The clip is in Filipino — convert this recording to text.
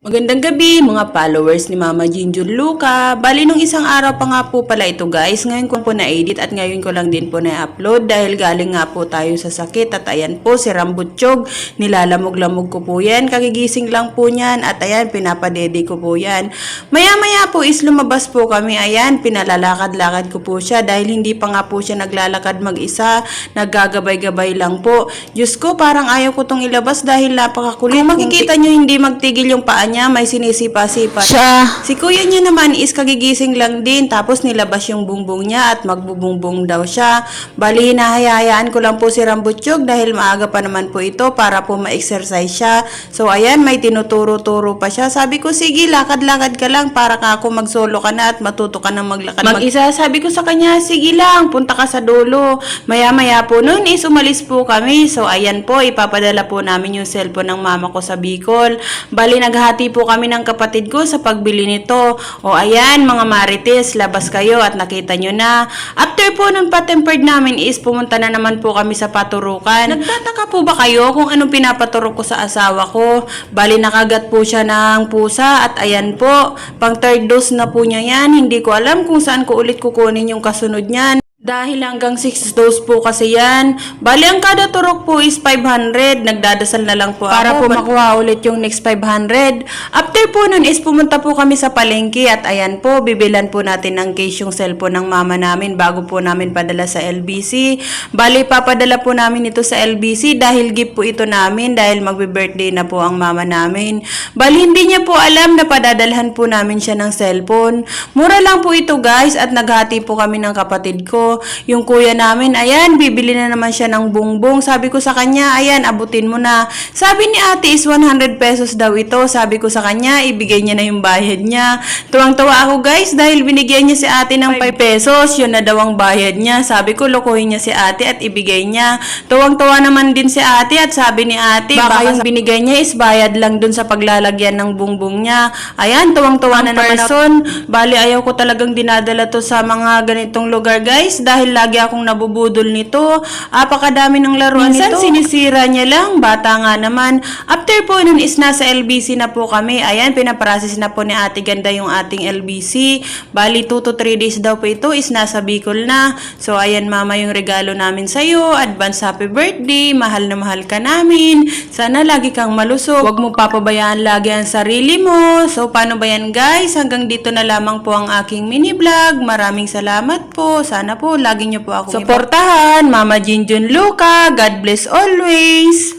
Magandang gabi mga followers ni Mama Jinjun Luca. Bali nung isang araw pa nga po pala ito guys. Ngayon ko po na-edit at ngayon ko lang din po na-upload dahil galing nga po tayo sa sakit. At ayan po si Rambutyog, nilalamog-lamog ko po yan. Kagigising lang po niyan at ayan pinapadede ko po yan. Maya-maya po is lumabas po kami. Ayan pinalalakad-lakad ko po siya dahil hindi pa nga po siya naglalakad mag-isa. Naggagabay-gabay lang po. Diyos ko parang ayaw ko tong ilabas dahil napakakulit. Kung makikita nyo hindi magtigil yung paa niya, may sinisipa-sipa siya. Si kuya niya naman is kagigising lang din tapos nilabas yung bungbong niya at magbubungbong daw siya. Bali hinahayaan ko lang po si Rambutyog dahil maaga pa naman po ito para po ma-exercise siya. So ayan may tinuturo-turo pa siya. Sabi ko sige lakad-lakad ka lang para ka ako mag-solo ka na at matuto ka na maglakad mag-isa. Sabi ko sa kanya sige lang punta ka sa dulo. Maya-maya po noon is umalis po kami. So ayan po ipapadala po namin yung cellphone ng mama ko sa Bicol. Bali naghati po kami ng kapatid ko sa pagbili nito. O ayan mga marites, labas kayo at nakita nyo na. After po nung patempered namin is pumunta na naman po kami sa paturukan. Nagtataka po ba kayo kung anong pinapaturok ko sa asawa ko? Bali nakagat po siya ng pusa at ayan po, pang third dose na po niya yan. Hindi ko alam kung saan ko ulit kukunin yung kasunod niyan. Dahil hanggang 6 dose po kasi yan. Bali, ang kada turok po is 500. Nagdadasal na lang po para po makuha ulit yung next 500. After po nun is pumunta po kami sa palengke at ayan po, bibilan po natin ng case yung cellphone ng mama namin bago po namin padala sa LBC. Bali, papadala po namin ito sa LBC dahil gift po ito namin dahil magbe-birthday na po ang mama namin. Bali, hindi niya po alam na padadalhan po namin siya ng cellphone. Mura lang po ito guys at naghati po kami ng kapatid ko. Yung kuya namin, ayan, bibili na naman siya ng bungbong. Sabi ko sa kanya, ayan, abutin mo na. Sabi ni ate is 100 pesos daw ito. Sabi ko sa kanya, ibigay niya na yung bayad niya. Tuwang-tuwa ako guys dahil binigyan niya si ate ng 5 pesos. Yun na daw ang bayad niya. Sabi ko, lokohin niya si ate at ibigay niya. Tuwang-tuwa naman din si ate at sabi ni ate, baka yung binigay niya is bayad lang dun sa paglalagyan ng bungbong niya. Ayan, tuwang-tuwa na naman person. Bali, ayaw ko talagang dinadala to sa mga ganitong lugar guys dahil lagi akong nabubudol nito. Apakadami ng laruan nito. Minsan sinisira niya lang, bata nga naman. After po nun is nasa LBC na po kami. Ayan, pinaprocess na po ni Ate Ganda yung ating LBC. Bali 2 to 3 days daw po ito is nasa Bicol na. So ayan mama yung regalo namin sa'yo. Advance happy birthday. Mahal na mahal ka namin. Sana lagi kang malusog. Huwag mo papabayaan lagi ang sarili mo. So paano ba yan guys? Hanggang dito na lamang po ang aking mini vlog. Maraming salamat po. Sana po lagi niyo po ako suportahan. Mama Jinjun Luca. God bless always.